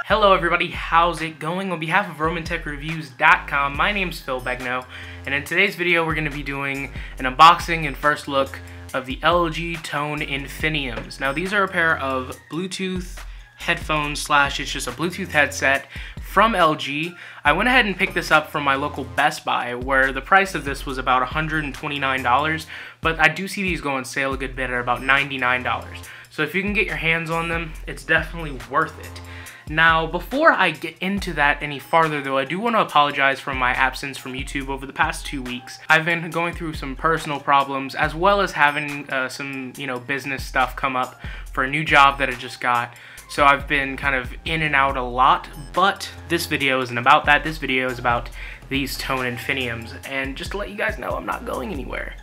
Hello everybody, how's it going? On behalf of RomanTechReviews.com, my name's Phil Begno, and in today's video we're going to be doing an unboxing and first look of the LG Tone Infinims. Now these are a pair of Bluetooth headphones / it's just a Bluetooth headset from LG. I went ahead and picked this up from my local Best Buy, where the price of this was about $129, but I do see these go on sale a good bit at about $99. So if you can get your hands on them, it's definitely worth it. Now, before I get into that any farther though, I do want to apologize for my absence from YouTube over the past 2 weeks. I've been going through some personal problems as well as having some, business stuff come up for a new job that I just got. So I've been kind of in and out a lot, but this video isn't about that. This video is about these Tone Infinims, and just to let you guys know, I'm not going anywhere.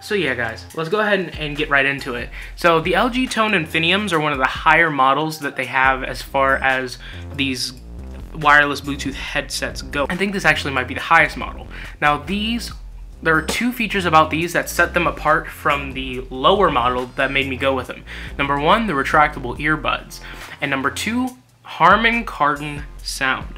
So yeah guys, let's go ahead and get right into it. So the LG Tone Infinims are one of the higher models that they have as far as these wireless Bluetooth headsets go. I think this actually might be the highest model. Now there are two features about these that set them apart from the lower model that made me go with them. Number one, the retractable earbuds, and number two, Harman Kardon sound.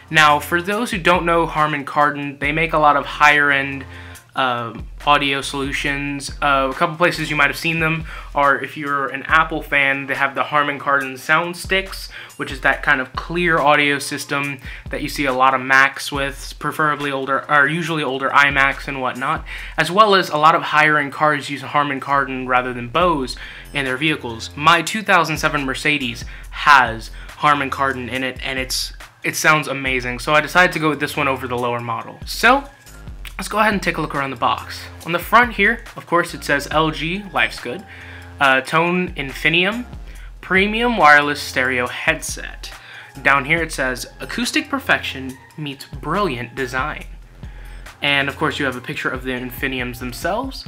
Now for those who don't know Harman Kardon, they make a lot of higher end audio solutions. A couple places you might have seen them are, if you're an Apple fan, they have the Harman Kardon sound sticks, which is that kind of clear audio system that you see a lot of Macs with, preferably older, or usually older iMacs and whatnot, as well as a lot of higher end cars use Harman Kardon rather than Bose in their vehicles. My 2007 Mercedes has Harman Kardon in it, and it sounds amazing, so I decided to go with this one over the lower model. So let's go ahead and take a look around the box. On the front here, of course, it says LG, life's good, Tone Infinium, premium wireless stereo headset. Down here it says, acoustic perfection meets brilliant design. And of course you have a picture of the Infiniums themselves.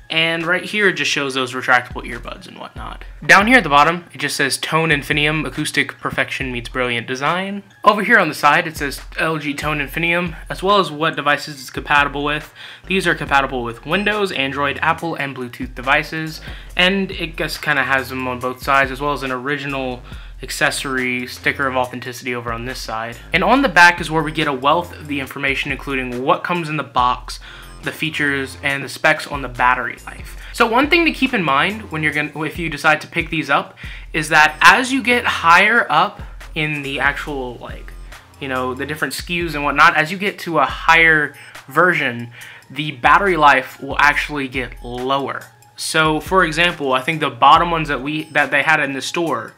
And right here it just shows those retractable earbuds and whatnot. Down here at the bottom, it just says Tone Infinium, acoustic perfection meets brilliant design. Over here on the side, it says LG Tone Infinium, as well as what devices it's compatible with. These are compatible with Windows, Android, Apple, and Bluetooth devices. And it just kind of has them on both sides, as well as an original accessory sticker of authenticity over on this side. And on the back is where we get a wealth of the information, including what comes in the box, the features, and the specs on the battery life. So one thing to keep in mind when if you decide to pick these up is that as you get higher up in the actual, the different SKUs and whatnot, as you get to a higher version, the battery life will actually get lower. So for example, I think the bottom ones that they had in the store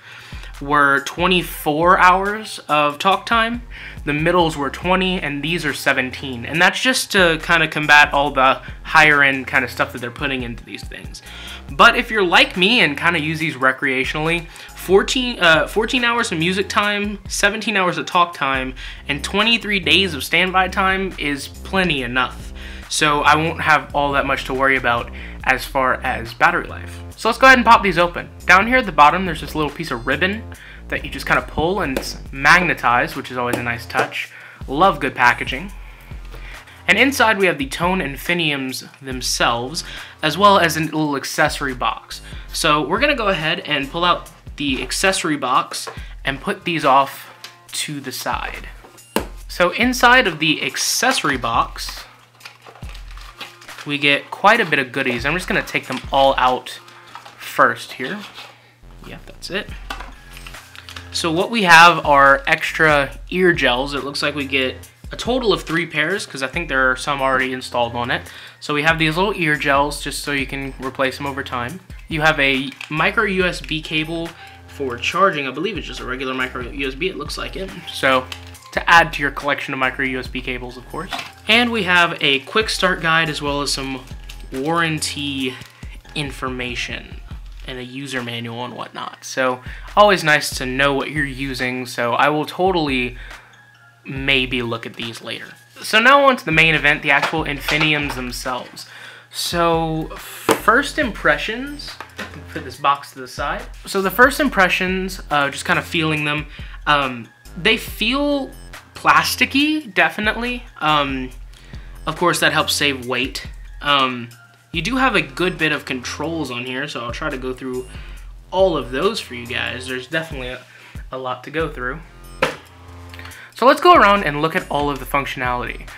were 24 hours of talk time, the middles were 20, and these are 17. And that's just to kind of combat all the higher end kind of stuff that they're putting into these things. But if you're like me and kind of use these recreationally, 14 hours of music time, 17 hours of talk time, and 23 days of standby time is plenty enough. So I won't have all that much to worry about as far as battery life. So let's go ahead and pop these open. Down here at the bottom, there's this little piece of ribbon that you just kind of pull, and it's magnetized, which is always a nice touch. Love good packaging. And inside we have the Tone Infiniums themselves, as well as a little accessory box. So we're gonna go ahead and pull out the accessory box and put these off to the side. So inside of the accessory box, we get quite a bit of goodies. I'm just gonna take them all out first here. Yep, that's it. So what we have are extra ear gels. It looks like we get a total of 3 pairs, because I think there are some already installed on it. So we have these little ear gels just so you can replace them over time. You have a micro USB cable for charging. I believe it's just a regular micro USB, it looks like it. So to add to your collection of micro USB cables, of course. And we have a quick start guide as well as some warranty information and a user manual and whatnot. So always nice to know what you're using, so I will totally maybe look at these later. So now on to the main event, the actual Infiniums themselves. So first impressions, put this box to the side. So the first impressions, just kind of feeling them, they feel plasticky, definitely. Of course that helps save weight. You do have a good bit of controls on here, so I'll try to go through all of those for you guys. There's definitely a lot to go through. So let's go around and look at all of the functionality.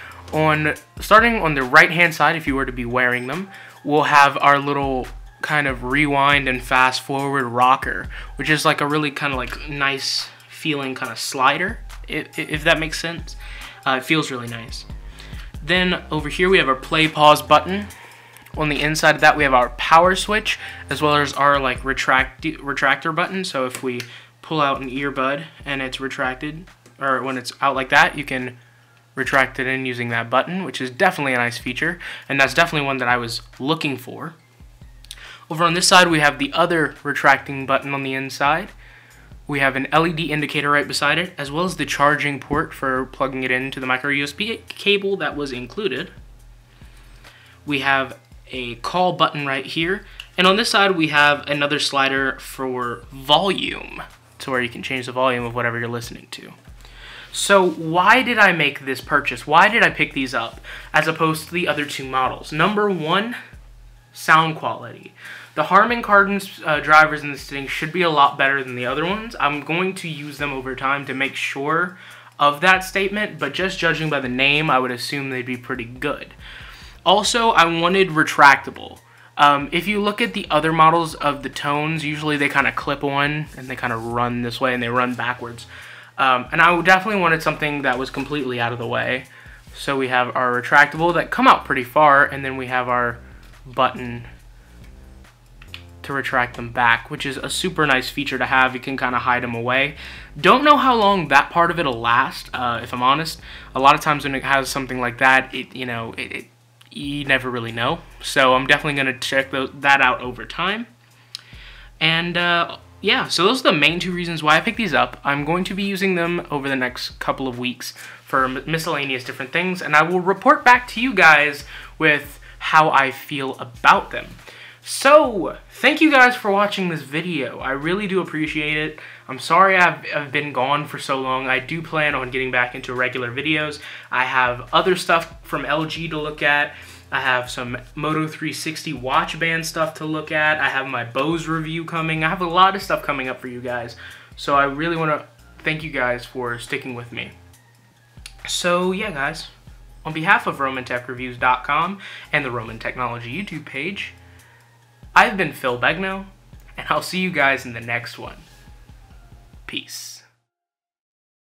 Starting on the right hand side, if you were to be wearing them, we'll have our little kind of rewind and fast forward rocker, which is like a really kind of like nice feeling kind of slider, if that makes sense. It feels really nice. Then over here we have our play pause button. On the inside of that we have our power switch, as well as our like retractor button. So if we pull out an earbud and it's retracted, or when it's out like that, you can retract it in using that button, which is definitely a nice feature, and that's definitely one that I was looking for. Over on this side we have the other retracting button on the inside. We have an LED indicator right beside it, as well as the charging port for plugging it into the micro USB cable that was included. We have a call button right here, and on this side we have another slider for volume, to where you can change the volume of whatever you're listening to. So why did I make this purchase? Why did I pick these up as opposed to the other two models? Number one, sound quality. The Harman Kardon's drivers in this thing should be a lot better than the other ones. I'm going to use them over time to make sure of that statement, but just judging by the name, I would assume they'd be pretty good. Also, I wanted retractable. If you look at the other models of the tones, usually they kind of clip on and they kind of run this way and they run backwards. And I definitely wanted something that was completely out of the way. So we have our retractable that come out pretty far, and then we have our button to retract them back, which is a super nice feature to have. You can kind of hide them away. Don't know how long that part of it'll last, if I'm honest. A lot of times when it has something like that, you never really know. So I'm definitely going to check that out over time. And yeah, so those are the main two reasons why I picked these up. I'm going to be using them over the next couple of weeks for miscellaneous different things, and I will report back to you guys with how I feel about them. So, thank you guys for watching this video. I really do appreciate it. I'm sorry I've been gone for so long. I do plan on getting back into regular videos. I have other stuff from LG to look at. I have some Moto 360 watch band stuff to look at. I have my Bose review coming. I have a lot of stuff coming up for you guys. So I really want to thank you guys for sticking with me. So yeah, guys. On behalf of RomanTechReviews.com and the Roman Technology YouTube page, I've been Phil Begno, and I'll see you guys in the next one. Peace.